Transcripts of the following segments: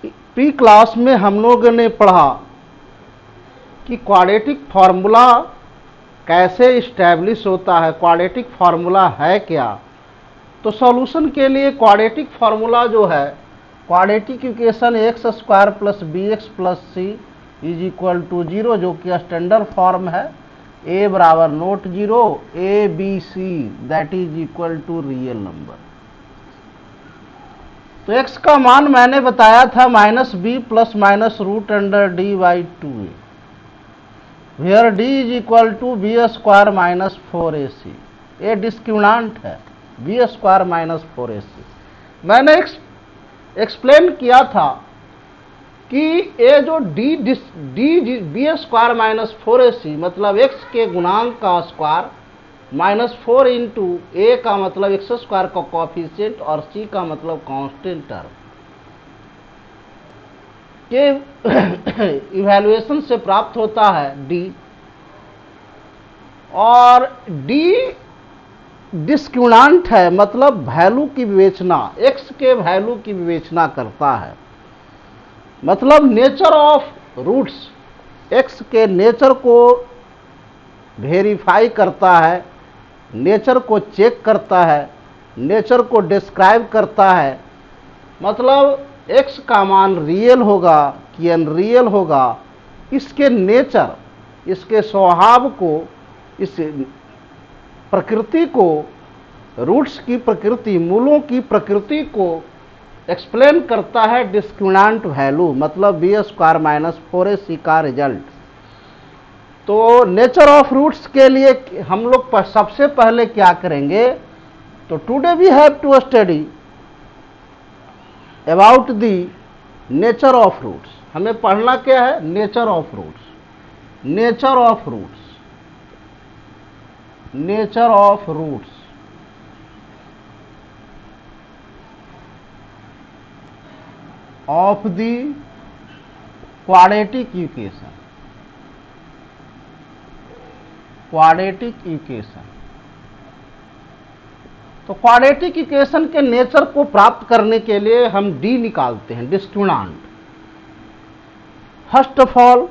P class में हम लोगों ने पढ़ा कि क्वाड्रेटिक फार्मूला कैसे इस्टेब्लिश होता है, क्वाड्रेटिक फार्मूला है क्या। तो सॉल्यूशन के लिए क्वाड्रेटिक फार्मूला जो है, quadratic equation x square plus b x plus c is equal to 0, जो कि स्टैंडर्ड फॉर्म है ए बराबर not 0, a b c that is equal to real number. तो x का मान मैंने बताया था minus B plus minus root under d by 2a, where d is equal to b square minus 4ac। ये discriminant है B square minus 4ac। मैंने explain किया था कि ये जो D B square minus 4ac मतलब x के गुणांक का स्क्वायर माइनस 4 इंटू ए का मतलब एक्स स्क्वायर का कॉफिशिएंट और सी का मतलब कांस्टेंट टर्म के इवैल्यूएशन से प्राप्त होता है डी। और डी डिस्क्रिमिनेंट है, मतलब वैल्यू की विवेचना, एक्स के वैल्यू की विवेचना करता है, मतलब नेचर ऑफ रूट्स, एक्स के नेचर को वेरीफाई करता है, नेचर को चेक करता है, नेचर को डिस्क्राइब करता है। मतलब x का मान रियल होगा कि अनरियल होगा, इसके नेचर, इसके स्वभाव को, इस प्रकृति को, रूट्स की प्रकृति, मूलों की प्रकृति को एक्सप्लेन करता है डिस्क्रिमिनेंट वैल्यू, मतलब बी स्क्वायर माइनस 4ac का रिजल्ट। तो नेचर ऑफ रूट्स के लिए हम लोग सबसे पहले क्या करेंगे, तो today we have to study about the nature of roots. हमें पढ़ना क्या है, nature of roots, nature of roots, nature of roots of the quadratic equation, quadratic equation. तो क्वाड्रेटिक इक्वेशन के नेचर को प्राप्त करने के लिए हम डी निकालते हैं, डिस्क्रिमिनेंट। फर्स्ट ऑफ ऑल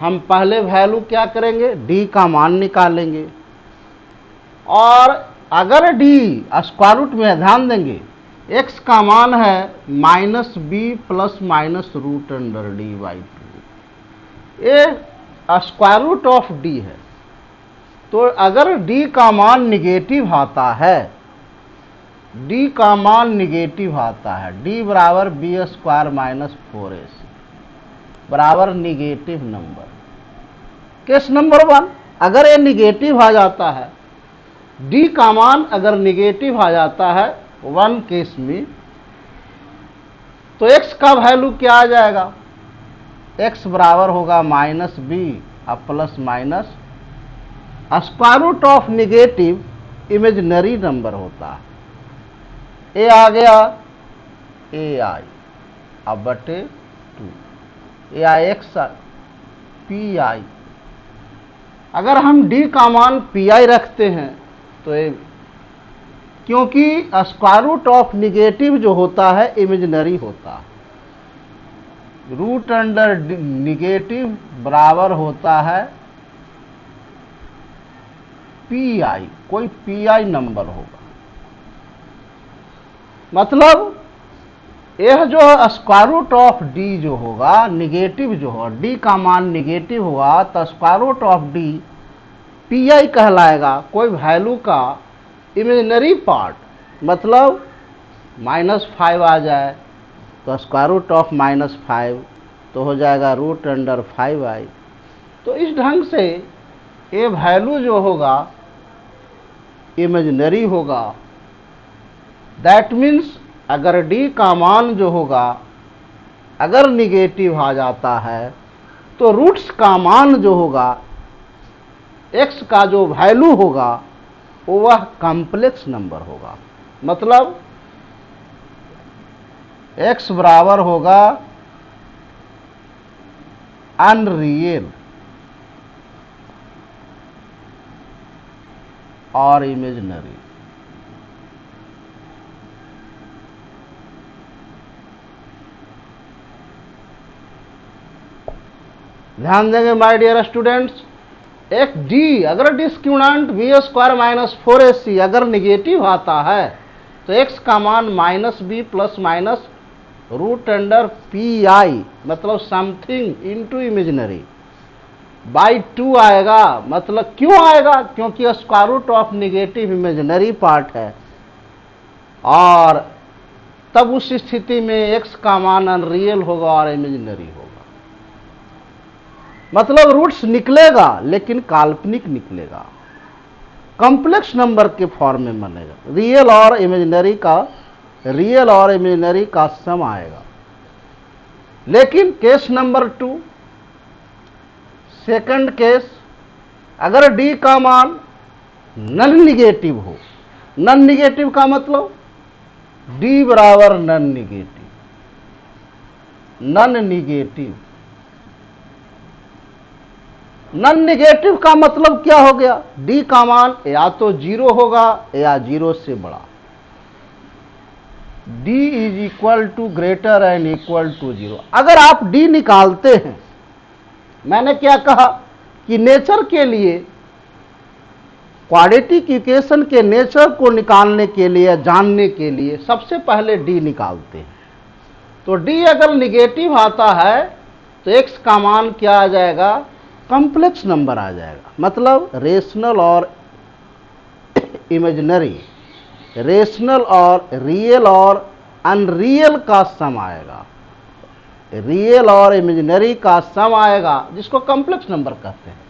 हम पहले वैल्यू क्या करेंगे, डी का मान निकालेंगे। और अगर डी स्क्वायर रूट में ध्यान देंगे, एक्स का मान है minus B plus minus root under d by 2, ये स्क्वायर रूट ऑफ डी है। तो अगर d का मान निगेटिव आता है, d का मान निगेटिव आता है, d बराबर बी स्क्वायर माइनस 4ac बराबर निगेटिव नंबर। केस नंबर 1, अगर ये निगेटिव आ जाता है, d का मान अगर निगेटिव आ जाता है 1 केस में, तो x का वैल्यू क्या आ जाएगा, x बराबर होगा माइनस बी और plus minus square root of negative imaginary number होता है। ए आ गया ए आई अब बटे 2 ए आई एक्स पी आई। अगर हम डी का मान पी आई रखते हैं तो क्योंकि स्क्वायर रूट ऑफ निगेटिव जो होता है इमेजिनरी होता है, रूट अंडर निगेटिव बराबर होता है पी आई, कोई पी आई नंबर होगा। मतलब यह जो स्क्वायर रूट ऑफ डी जो होगा निगेटिव, जो होगा डी का मान निगेटिव हुआ तो square root of d p i कहलाएगा, कोई वैल्यू का इमेजिनरी पार्ट। मतलब -5 आ जाए तो स्क्वायर रूट ऑफ -5 तो हो जाएगा रूट अंडर 5i। तो इस ढंग से ये वैल्यू जो होगा इमेजिनरी होगा। दैट मीन्स अगर डी का मान जो होगा अगर निगेटिव आ जाता है तो रूट्स का मान जो होगा, एक्स का जो वैल्यू होगा वह कॉम्प्लेक्स नंबर होगा। मतलब एक्स बराबर होगा अनरियल और इमेजिनरी। ध्यान देंगे माय डियर स्टूडेंट्स, एक डी अगर discriminant B square minus 4ac अगर निगेटिव आता है तो x का मान minus B plus minus root under P I मतलब समथिंग इंटू इमेजिनरी बाई 2 आएगा। मतलब क्यों आएगा? क्योंकि square root of negative imaginary part है और तब उस स्थिति में x का मान अनरियल होगा और इमेजिनरी होगा। मतलब रूट्स निकलेगा लेकिन काल्पनिक निकलेगा, कॉम्प्लेक्स नंबर के फॉर्म में बनेगा। रियल और इमेजिनरी का सम आएगा। लेकिन केस नंबर 2, सेकंड केस, अगर डी का मान नन निगेटिव हो, नन निगेटिव का मतलब डी बराबर none negative, none negative, none negative का मतलब क्या हो गया? डी का मान या तो 0 होगा या 0 से बड़ा, d is equal to greater and equal to 0। अगर आप d निकालते हैं, मैंने क्या कहा कि नेचर के लिए क्वाड्रेटिक इक्वेशन के नेचर को निकालने के लिए, जानने के लिए सबसे पहले d निकालते हैं। तो d अगर निगेटिव आता है तो x का मान क्या आ जाएगा? कॉम्प्लेक्स नंबर आ जाएगा। मतलब रेशनल और इमेजिनरी, रेशनल और रियल और अनरियल का सम आएगा, रियल और इमेजिनरी का सम आएगा, जिसको कॉम्प्लेक्स नंबर कहते हैं।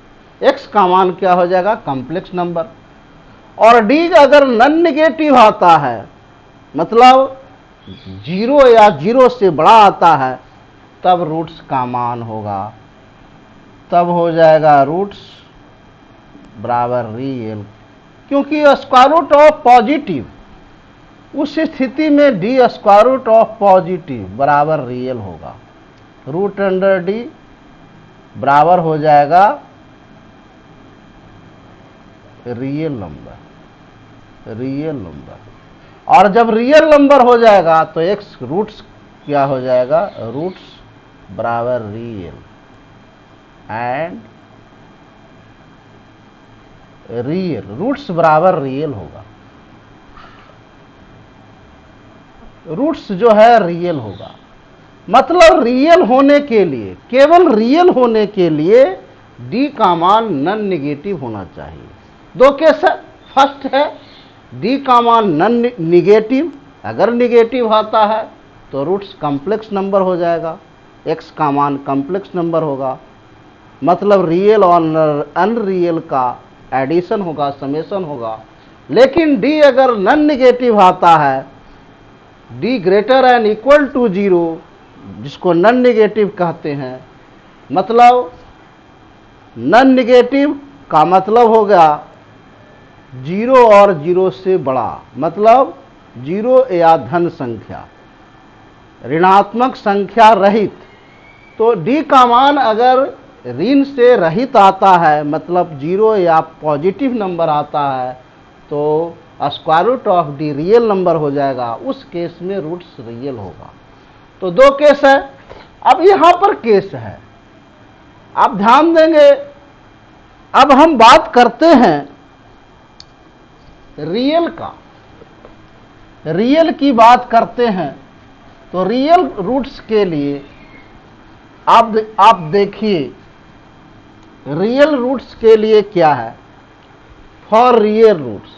x का मान क्या हो जाएगा? Complex number. और d अगर नन निगेटिव आता है, मतलब 0 या 0 से बड़ा आता है, तब रूट्स का मान होगा, तब हो जाएगा रूट्स बराबर रियल, क्योंकि स्क्वायर रूट ऑफ पॉजिटिव, उस स्थिति में D square root of positive बराबर रियल होगा। रूट अंडर डी बराबर हो जाएगा रियल नंबर, रियल नंबर। और जब रियल नंबर हो जाएगा तो एक्स रूट्स क्या हो जाएगा? रूट्स बराबर रियल एंड रियल, रूट्स बराबर रियल होगा, रूट्स जो है रियल होगा। मतलब रियल होने के लिए, केवल रियल होने के लिए d का मान नन निगेटिव होना चाहिए। दो केस है, फर्स्ट है d का मान नन निगेटिव, अगर निगेटिव आता है तो रूट्स कॉम्प्लेक्स नंबर हो जाएगा, x का मान कॉम्प्लेक्स नंबर होगा, मतलब रियल और अनरियल का एडिशन होगा, समेशन होगा। लेकिन d अगर नन निगेटिव आता है, d greater and equal to 0, जिसको नन निगेटिव कहते हैं, मतलब नन निगेटिव का मतलब हो गया 0 और 0 से बड़ा, मतलब 0 या धन संख्या, ऋणात्मक संख्या रहित। तो d का मान अगर ऋण से रहित आता है, मतलब 0 या पॉजिटिव नंबर आता है, तो square root of D real number हो जाएगा। उस केस में रूट्स रियल होगा। तो दो केस है। अब यहां पर केस है, आप ध्यान देंगे। अब हम बात करते हैं रियल का, रियल की बात करते हैं। तो रियल रूट्स के लिए आप देखिए, रियल रूट्स के लिए क्या है? For real roots,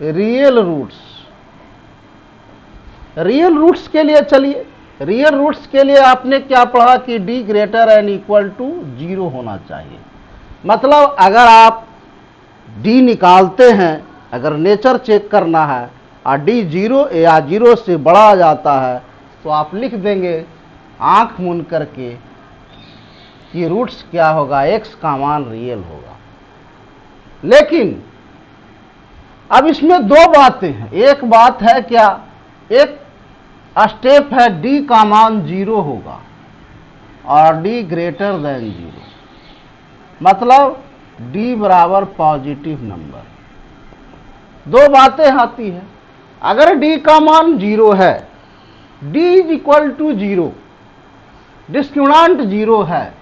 real roots, real roots के लिए चलिए, रियल रूट्स के लिए आपने क्या पढ़ा कि d greater and equal to 0 होना चाहिए। मतलब अगर आप d निकालते हैं, अगर नेचर चेक करना है और d 0 या 0 से बड़ा आ जाता है, तो आप लिख देंगे आंख मूंद करके कि रूट्स क्या होगा? x का मान रियल होगा। लेकिन अब इसमें दो बातें हैं। एक बात है क्या? एक स्टेप है d का मान 0 होगा और d ग्रेटर देन 0, मतलब d बराबर पॉजिटिव नंबर। दो बातें आती हैं। अगर d का मान 0 है, d is equal to 0, discriminant 0 है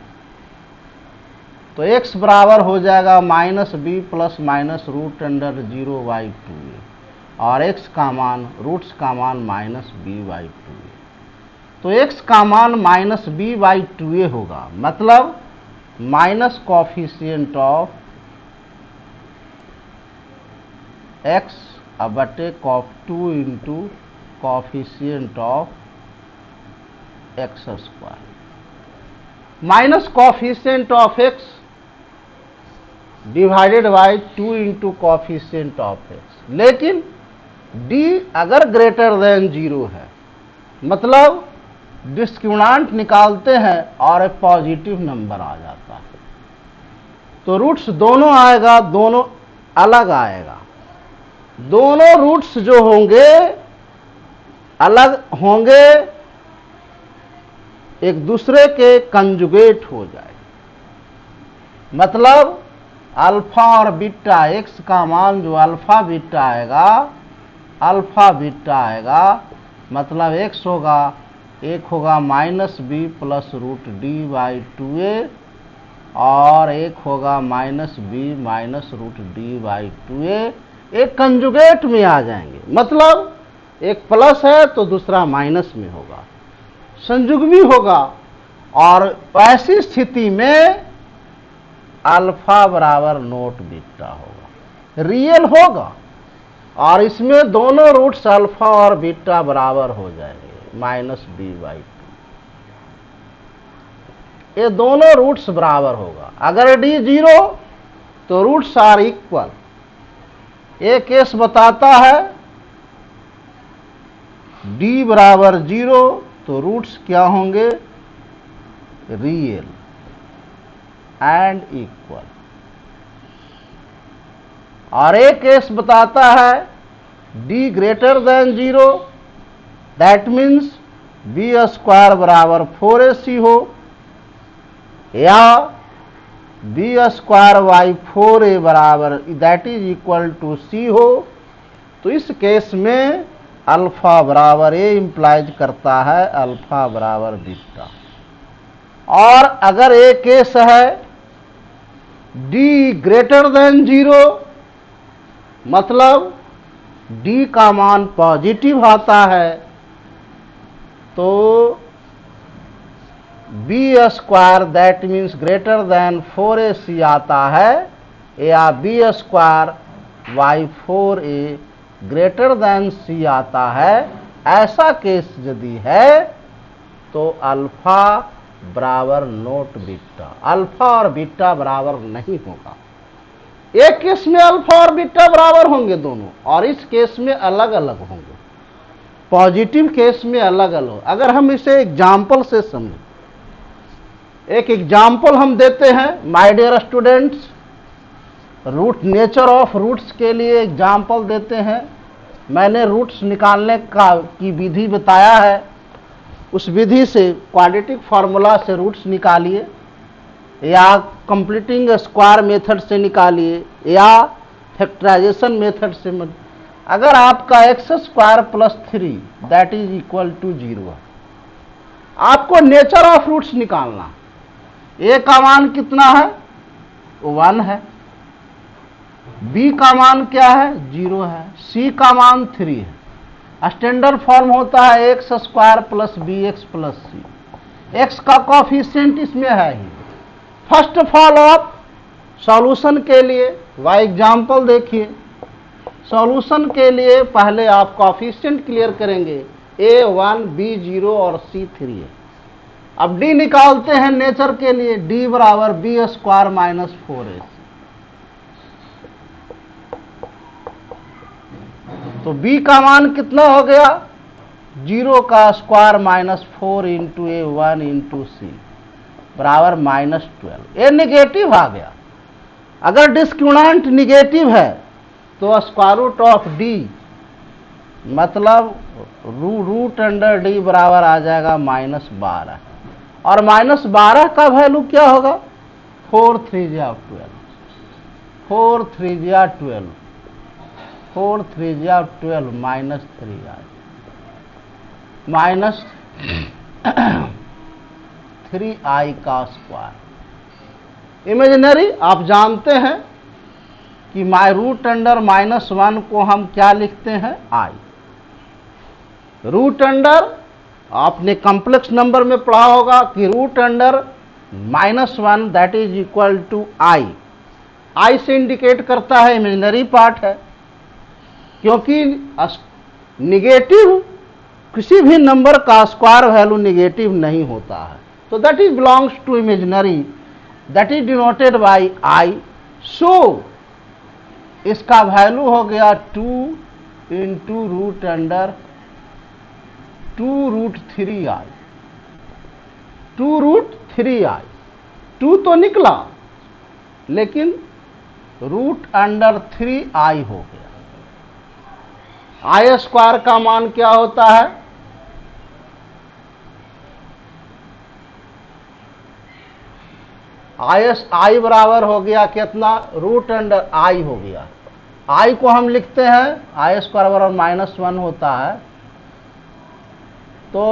तो x बराबर हो जाएगा -b plus minus root under 0/2a और x का मान रूट्स का मान -b/2a। तो x का मान -b/2a होगा, मतलब माइनस कॉफिशिएंट ऑफ x बटे कॉफ 2 into coefficient of x², minus coefficient of x divided by 2 into coefficient of x। लेकिन d अगर ग्रेटर देन 0 है, मतलब डिस्क्रिमिनेंट निकालते हैं और एक पॉजिटिव नंबर आ जाता है, तो रूट्स दोनों आएगा, दोनों अलग आएगा। दोनों रूट्स जो होंगे अलग होंगे, एक दूसरे के कंजुगेट हो जाए, मतलब अल्फा और बीटा x का मान जो अल्फा बीटा आएगा, मतलब x होगा, एक होगा -b प्लस रूट d/2a और एक होगा -b माइनस रूट d/2a। एक कंजुगेट में आ जाएंगे, मतलब एक प्लस है तो दूसरा माइनस में होगा, संयुग्मी होगा। और ऐसी स्थिति में अल्फा बराबर नोट बीटा होगा, रियल होगा, और इसमें दोनों रूट्स अल्फा और बीटा बराबर हो जाएंगे -b/2। ये दोनों रूट्स बराबर होगा। अगर d 0 तो रूट्स आर इक्वल। ये केस बताता है d बराबर 0 तो रूट्स क्या होंगे, रियल एंड इक्वल। और एक केस बताता है d greater than 0, that means b² बराबर 4ac हो या b²/4a बराबर that is equal to c हो। तो इस केस में अल्फा बराबर a इंप्लाइज करता है अल्फा बराबर बीटा। और अगर एक केस है d ग्रेटर देन 0, मतलब d का मान पॉजिटिव आता है, तो b² that means greater than 4ac आता है, या b²/4a ग्रेटर देन c आता है। ऐसा केस यदि है तो अल्फा बराबर नोट बीटा, अल्फा और बीटा बराबर नहीं होगा। एक केस में अल्फा और बीटा बराबर होंगे दोनों, और इस केस में अलग अलग होंगे, पॉजिटिव केस में अलग अलग। अगर हम इसे एग्जाम्पल से समझें, एक एग्जाम्पल हम देते हैं my dear students, root nature of roots के लिए एग्जाम्पल देते हैं। मैंने रूट्स निकालने की विधि बताया है, उस विधि से क्वाड्रेटिक फार्मूला से रूट्स निकालिए, या कंप्लीटिंग स्क्वायर मेथड से निकालिए, या फैक्टराइजेशन मेथड से। अगर आपका x² plus 3 that is equal to 0 है, आपको नेचर ऑफ रूट्स निकालना। a का मान कितना है, 1 है, b का मान क्या है, 0 है, c का मान 3 है। स्टैंडर्ड फॉर्म होता है x² plus bx plus c। x का कॉफिशिएंट इसमें है ही। फर्स्ट ऑफ ऑल आप सॉल्यूशन के लिए वाई एग्जाम्पल देखिए। सॉल्यूशन के लिए पहले आप कॉफिशिएंट क्लियर करेंगे, a1 b0 और c3 है। अब d निकालते हैं नेचर के लिए, d बराबर b² माइनस 4ac। तो b का मान कितना हो गया, 0 का square minus 4 into a1 into c बराबर -12। ये निगेटिव आ गया। अगर डिस्क्रिमिनेंट निगेटिव है तो स्क्वायर रूट ऑफ d मतलब रूट अंडर d बराबर आ जाएगा -12, और -12 का वैल्यू क्या होगा, 4 3 12, 4 3 12, 4 3 12 -3 माइनस 3i का स्क्वायर। इमेजिनरी आप जानते हैं कि √(-1) को हम क्या लिखते हैं, i। √(, आपने कॉम्प्लेक्स नंबर में पढ़ा होगा कि √(-1) that is equal to i। i से इंडिकेट करता है इमेजिनरी पार्ट है, क्योंकि निगेटिव किसी भी नंबर का स्क्वायर वैल्यू निगेटिव नहीं होता है, तो that is belongs to imaginary, that is denoted by i। So इसका वैल्यू हो गया 2 इंटू √(2√3i), 2√3i। 2 तो निकला लेकिन √(3i) हो गया। i स्क्वायर का मान क्या होता है, i बराबर हो गया कितना, √(i) हो गया। i को हम लिखते हैं i² बराबर -1 होता है, तो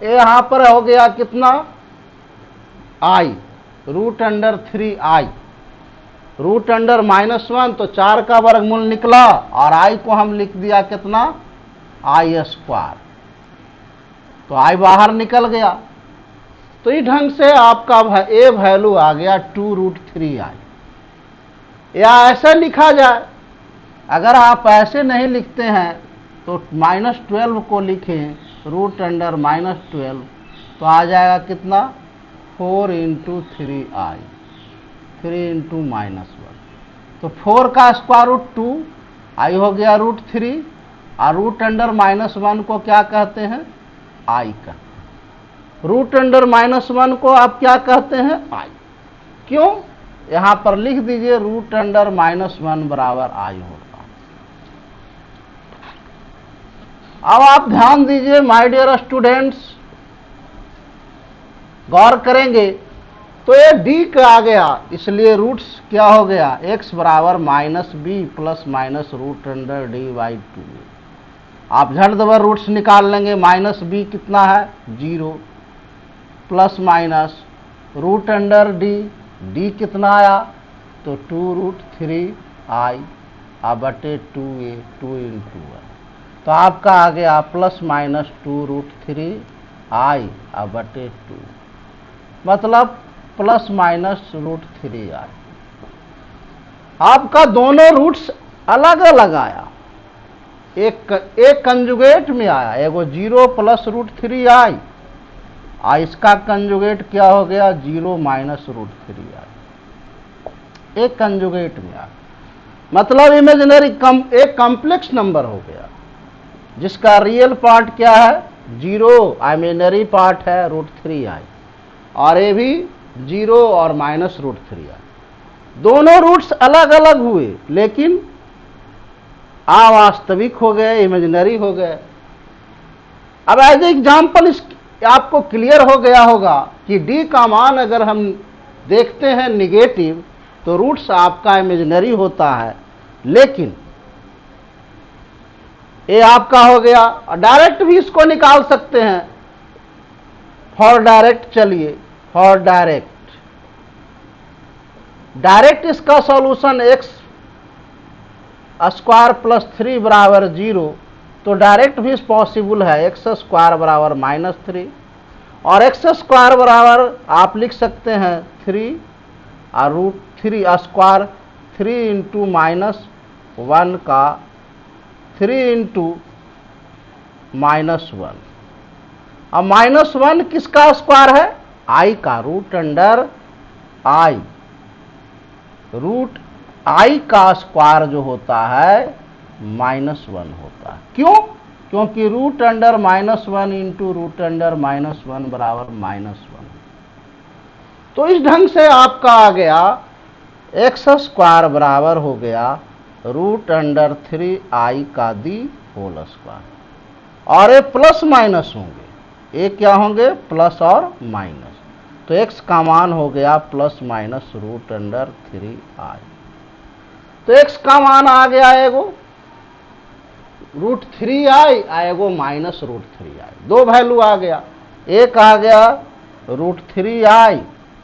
यहां पर हो गया कितना, i √(3i), √(-1) तो 4 का वर्गमूल निकला, और i को हम लिख दिया कितना, i², तो i बाहर निकल गया। तो इस ढंग से आपका ए वैल्यू आ गया 2√3i। या ऐसे लिखा जाए, अगर आप ऐसे नहीं लिखते हैं तो -12 को लिखें √(-12), तो आ जाएगा कितना, 4 इंटू 3i, 3 इंटू -1, तो 4 का स्क्वायर रूट 2, i हो गया √3, और √(-1) को क्या कहते हैं, i का। √(-1) को आप क्या कहते हैं, i। क्यों, यहां पर लिख दीजिए √(-1) बराबर i होगा। अब आप ध्यान दीजिए माय डियर स्टूडेंट्स, गौर करेंगे तो ये d का आ गया, इसलिए रूट्स क्या हो गया, x बराबर -b प्लस माइनस √(d/2)। आप झट दबर रूट्स निकाल लेंगे। -b कितना है, 0, प्लस माइनस √(d), d कितना आया, तो 2√3i बटे 2a, 2 इंटू 1, तो आपका आ गया प्लस माइनस 2√3i बटे 2, मतलब प्लस माइनस √3i। आपका दोनों रूट्स अलग अलग आया, एक कंजुगेट में आया, एगो 0 प्लस √3i, और इसका कंजुगेट क्या हो गया, 0 माइनस √3i, एक कंजुगेट में आया। मतलब इमेजिनरी एक कॉम्प्लेक्स नंबर हो गया, जिसका रियल पार्ट क्या है, 0, इमेजिनरी पार्ट है √3i, और ये भी 0 और माइनस √3i। दोनों रूट्स अलग अलग हुए, लेकिन अवास्तविक हो गए, इमेजिनरी हो गए। अब एज एग्जाम्पल आपको क्लियर हो गया होगा कि d का मान अगर हम देखते हैं निगेटिव, तो रूट्स आपका इमेजिनरी होता है, लेकिन ये आपका हो गया। डायरेक्ट भी इसको निकाल सकते हैं, फॉर डायरेक्ट, चलिए फॉर डायरेक्ट इसका सॉल्यूशन x² प्लस 3 बराबर 0, तो डायरेक्ट भी पॉसिबल है, x² बराबर -3, और x² बराबर आप लिख सकते हैं 3 और √3² 3 इंटू -1 का 3 इंटू -1, अब -1 किसका स्क्वायर है, i का, √i का स्क्वायर जो होता है -1 होता है। क्यों, क्योंकि √(-1) इंटू √(-1) बराबर -1। तो इस ढंग से आपका आ गया x² बराबर हो गया √(3i का दी होल स्क्वायर, और ये प्लस माइनस होंगे, ये क्या होंगे, प्लस और माइनस, तो x का मान हो गया प्लस माइनस √(3i। तो x का मान आ गया एगो √3i, एगो -√3i, दो वैल्यू आ गया। एक आ गया √3i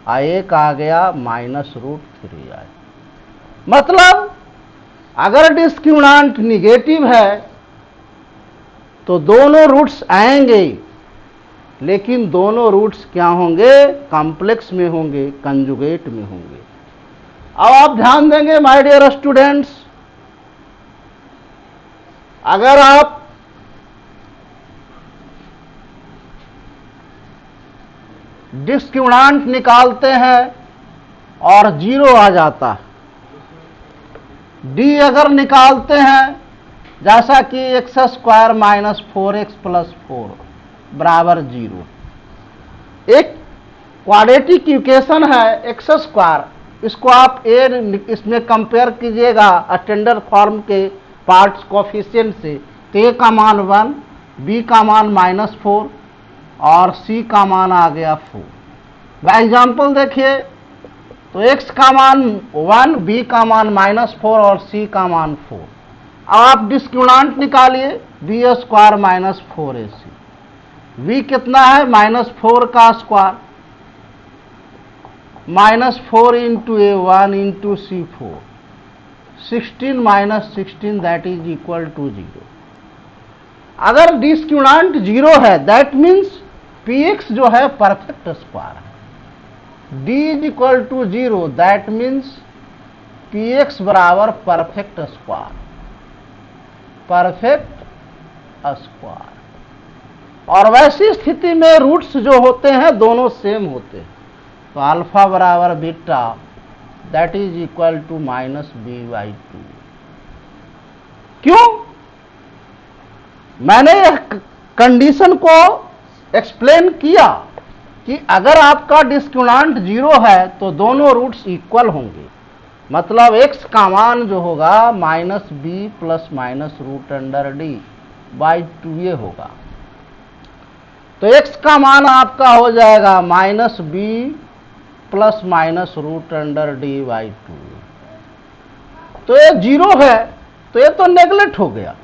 और एक आ गया -√3i। मतलब अगर डिस्क्रिमिनेंट निगेटिव है तो दोनों रूट्स आएंगे, लेकिन दोनों रूट्स क्या होंगे? कॉम्प्लेक्स में होंगे, कंजुगेट में होंगे। अब आप ध्यान देंगे माय डियर स्टूडेंट्स, अगर आप डिस्क्रिमिनेंट निकालते हैं और 0 आ जाता है, डी अगर निकालते हैं जैसा कि x² - 4x + 4 बराबर 0, एक क्वाड्रेटिक इक्वेशन है x², इसको आप इसमें कंपेयर कीजिएगा स्टैंडर्ड फॉर्म के पार्ट्स कोफिशिएंट से, तो a का मान 1, b का मान -4 और c का मान आ गया 4। बाय एग्जाम्पल देखिए, तो x का मान 1, b का मान -4 और c का मान 4। अब आप डिस्क्रिमिनेंट निकालिए, b² - 4ac। v कितना है? -4 का square, -4 × a 1 × c 4, 16 - 16 that is equal to 0। अगर डिस्क्रिमिनेंट 0 है दैट मीन्स px जो है परफेक्ट स्क्वायर है। d is equal to 0 that means px बराबर परफेक्ट स्क्वायर, परफेक्ट स्क्वायर। और वैसी स्थिति में रूट्स जो होते हैं दोनों सेम होते हैं, तो अल्फा बराबर beta that is equal to -b/2। क्यों? मैंने यह कंडीशन को एक्सप्लेन किया कि अगर आपका डिस्क्रिमिनेंट 0 है तो दोनों रूट्स इक्वल होंगे, मतलब x का मान जो होगा -b ± √d/2a होगा। तो x का मान आपका हो जाएगा -b ± √d/2। तो ये 0 है तो ये तो नेगलेक्ट हो गया,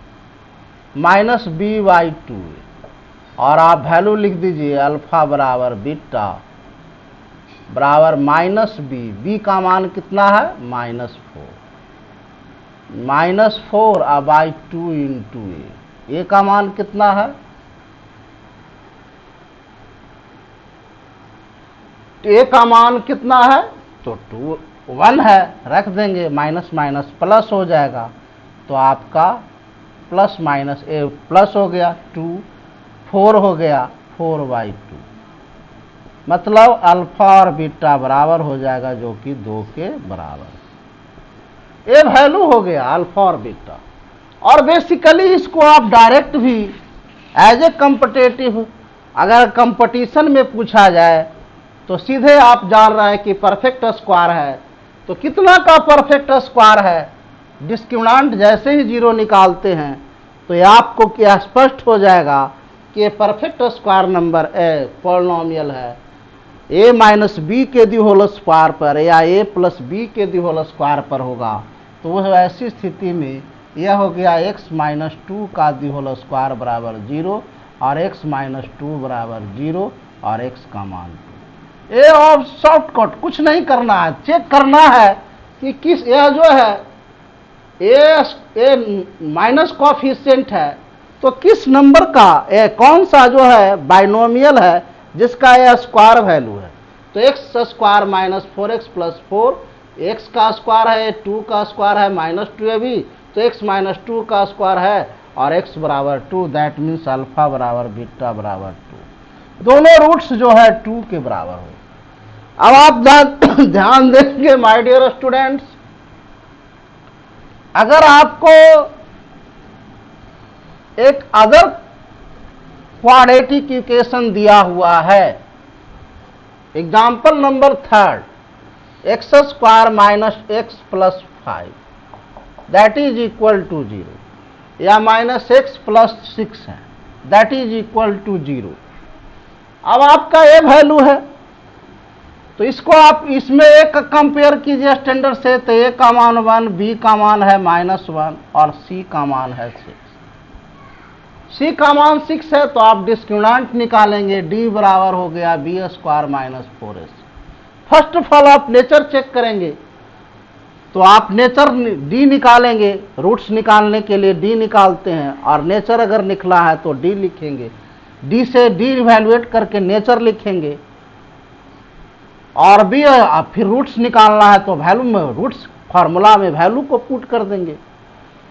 -b/2। और आप वैल्यू लिख दीजिए अल्फा बराबर बीटा बराबर -b, b का मान कितना है? -4, -4 और 2 × a का मान कितना है? a का मान कितना है? तो 1 है, रख देंगे, माइनस माइनस प्लस हो जाएगा, तो आपका प्लस माइनस प्लस हो गया 2, 4 हो गया 4/2, मतलब अल्फा और बीटा बराबर हो जाएगा जो कि 2 के बराबर। ये वैल्यू हो गया अल्फा और बीटा। और बेसिकली इसको आप डायरेक्ट भी एज ए कॉम्पिटिटिव, अगर कंपटीशन में पूछा जाए तो सीधे आप जान रहे हैं कि परफेक्ट स्क्वायर है, तो कितना का परफेक्ट स्क्वायर है? डिस्क्रिमिनेंट जैसे ही 0 निकालते हैं तो ये आपको क्या स्पष्ट हो जाएगा कि ये परफेक्ट स्क्वायर नंबर पॉलिनोमियल है a - b के दी होल स्क्वायर पर या a + b के दी होल स्क्वायर पर होगा। तो वह ऐसी स्थिति में यह हो गया x - 2 का दी होल स्क्वायर बराबर 0 और x - 2 बराबर 0 और x का मान 2। ये और शॉर्टकट कुछ नहीं करना है, चेक करना है कि किस, यह जो है ए माइनस कोफिशिएंट है तो किस नंबर का कौन सा जो है बाइनोमियल है जिसका यह स्क्वायर वैल्यू है। तो x² - 4x + 4, x का स्क्वायर है, 2 का स्क्वायर है -2 भी, तो x - 2 का स्क्वायर है और x बराबर 2, दैट मीन्स अल्फा बराबर बीटा बराबर 2। दोनों रूट्स जो है 2 के बराबर हो। अब आप ध्यान देंगे माय डियर स्टूडेंट्स, अगर आपको एक अदर क्वाड्रेटिक इक्वेशन दिया हुआ है, example number 3, x² - x + 5 that is equal to 0, या -x + 6 है दैट इज इक्वल टू 0। अब आपका ये वैल्यू है तो इसको आप इसमें एक कंपेयर कीजिए स्टैंडर्ड से, तो a का मान 1, b का मान है -1 और c का मान है 6। सी का मान 6 है तो आप डिस्क्रिमिनेंट निकालेंगे, डी बराबर हो गया B square minus 4ac। First of all आप नेचर चेक करेंगे तो आप नेचर डी निकालेंगे, रूट्स निकालने के लिए डी निकालते हैं, और नेचर अगर निकला है तो डी लिखेंगे, डी से डी इवैल्यूएट करके नेचर लिखेंगे, और भी फिर रूट्स निकालना है तो वैल्यू में रूट्स फार्मूला में वैल्यू को पुट कर देंगे।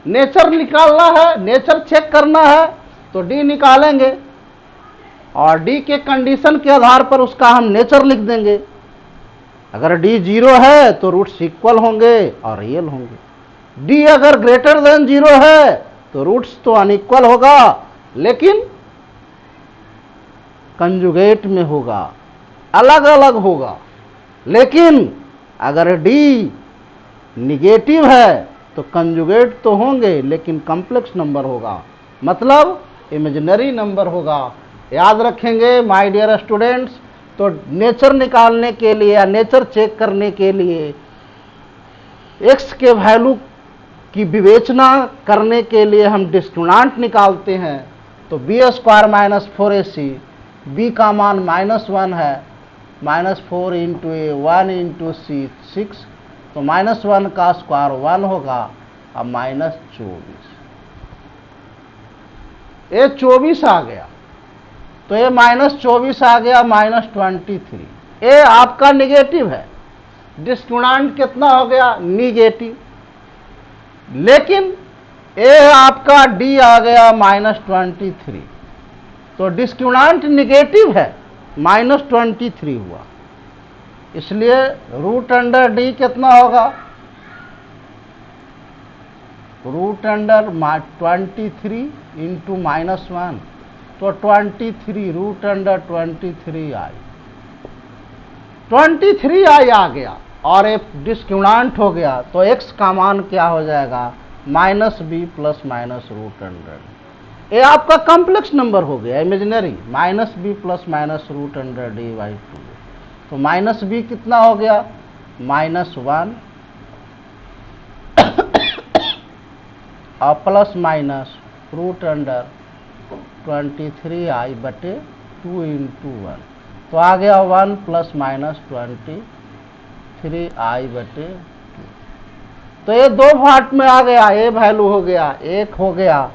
नेचर निकालना है, नेचर चेक करना है तो डी निकालेंगे, और डी के कंडीशन के आधार पर उसका हम नेचर लिख देंगे। अगर डी 0 है तो रूट्स इक्वल होंगे और रियल होंगे। डी अगर ग्रेटर देन 0 है तो रूट्स तो अनइक्वल होगा, लेकिन कंजुगेट में होगा, अलग अलग होगा। लेकिन अगर डी निगेटिव है तो कंजुगेट तो होंगे लेकिन कॉम्प्लेक्स नंबर होगा, मतलब इमेजिनरी नंबर होगा। याद रखेंगे माय डियर स्टूडेंट्स। तो नेचर निकालने के लिए या नेचर चेक करने के लिए एक्स के वैल्यू की विवेचना करने के लिए हम डिस्क्रिमिनेंट निकालते हैं। तो B square minus 4ac, B का मान -1 है, -4 इंटू ए 1 इंटू सी 6, तो -1 का स्क्वायर 1 होगा और -24। ये 24 आ गया तो ये -24 आ गया, -23। ये आपका निगेटिव है, डिस्क्रिमिनेंट कितना हो गया निगेटिव। लेकिन ये आपका डी आ गया -23, तो डिस्क्रिमिनेंट निगेटिव है, -23 हुआ, इसलिए रूट अंडर डी कितना होगा, रूट अंडर 23 इंटू -1, तो 23 रूट अंडर 23 आई, 23 आई आ गया, और एक डिस्क्रिमिनेंट हो गया तो x का मान क्या हो जाएगा -b plus minus root under. ये आपका कॉम्प्लेक्स नंबर हो गया imaginary, -b plus minus root under d/2। तो -b कितना हो गया -1 और plus minus root under 23i/2 into 1, तो आ गया 1 प्लस माइनस 23i/2। तो ये दो पार्ट में आ गया, ये वैल्यू हो गया, एक हो गया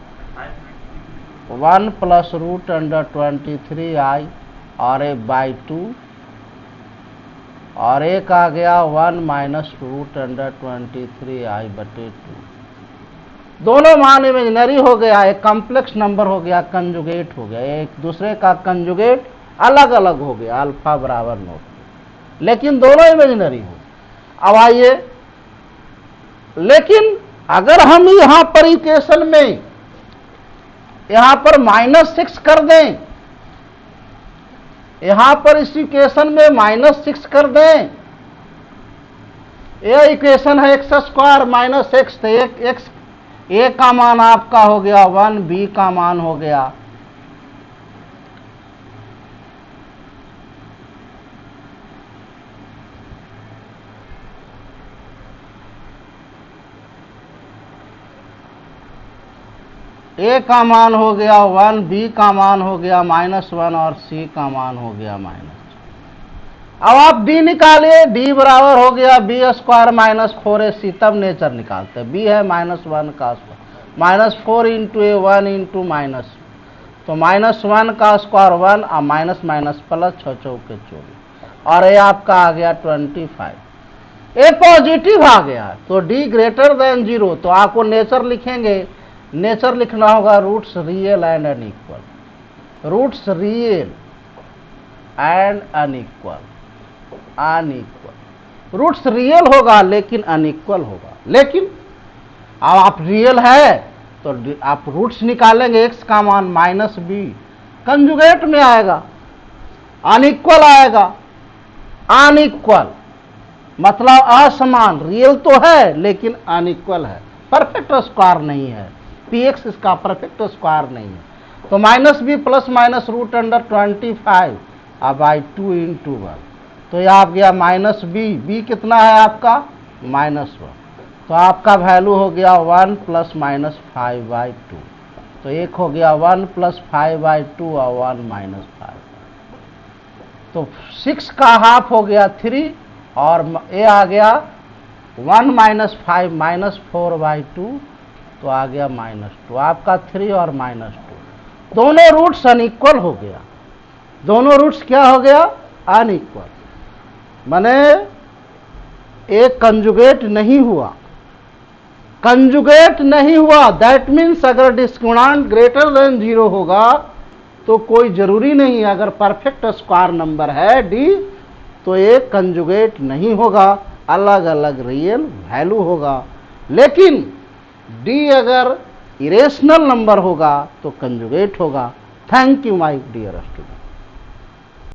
1 प्लस रूट अंडर 23i और ए बाई 2, और एक आ गया 1 माइनस रूट अंडर 23i/2। दोनों मान इमेजिनरी हो गया, एक कॉम्प्लेक्स नंबर हो गया, कंजुगेट हो गया, एक दूसरे का कंजुगेट अलग अलग हो गया, अल्फा बराबर नोट, लेकिन दोनों इमेजिनरी हो। अब आइए, लेकिन अगर हम यहां पर इक्वेशन में यहां पर -6 कर दें, यहां पर इस इक्वेशन में -6 कर दें, यह इक्वेशन है x² माइनस x, तो x ए का मान आपका हो गया 1, बी का मान हो गया ए का मान हो गया 1, बी का मान हो गया -1 और सी का मान हो गया -। अब आप डी निकालिए, डी बराबर हो गया बी स्क्वायर माइनस 4ac, तब नेचर निकालते हैं। बी है -1 का स्क्वायर, -4 इंटू ए 1 इंटू माइनस, तो -1 का स्क्वायर 1 और माइनस माइनस प्लस 6 चौके 24, और ये आपका आ गया 25। ए पॉजिटिव आ गया तो डी ग्रेटर देन 0, तो आपको नेचर लिखेंगे, नेचर लिखना होगा roots real and unequal, roots real and unequal, unequal. Roots real होगा लेकिन अनइक्वल होगा। लेकिन अब आप रियल है तो आप रूट्स निकालेंगे, x का मान -b कंजुगेट में आएगा, अनइक्वल आएगा, अनइक्वल मतलब असमान, रियल तो है लेकिन अनइक्वल है, परफेक्ट स्क्वायर नहीं है, px इसका परफेक्ट स्क्वायर नहीं है। तो -b plus minus root under 25 by 2 into 1, तो यह आप गया -b कितना है आपका -1, तो आपका वैल्यू हो गया 1 प्लस माइनस 5/2। तो एक हो गया 1 + 5/2 और 1 - 5। तो 6 का हाफ हो गया 3 और ये आ गया 1 - 5 - 4/2, तो आ गया -2। आपका 3 और -2 दोनों रूट्स अनइक्वल हो गया। दोनों रूट्स क्या हो गया? अनइक्वल। माने एक कंजुगेट नहीं हुआ। कंजुगेट नहीं हुआ दैट मीन्स अगर डिस्क्रिमिनेंट ग्रेटर देन 0 होगा तो कोई जरूरी नहीं, अगर परफेक्ट स्क्वायर नंबर है डी तो एक कंजुगेट नहीं होगा, अलग अलग रियल वैल्यू होगा। लेकिन डी अगर इरेशनल नंबर होगा तो कंजुगेट होगा। Thank you my dear student.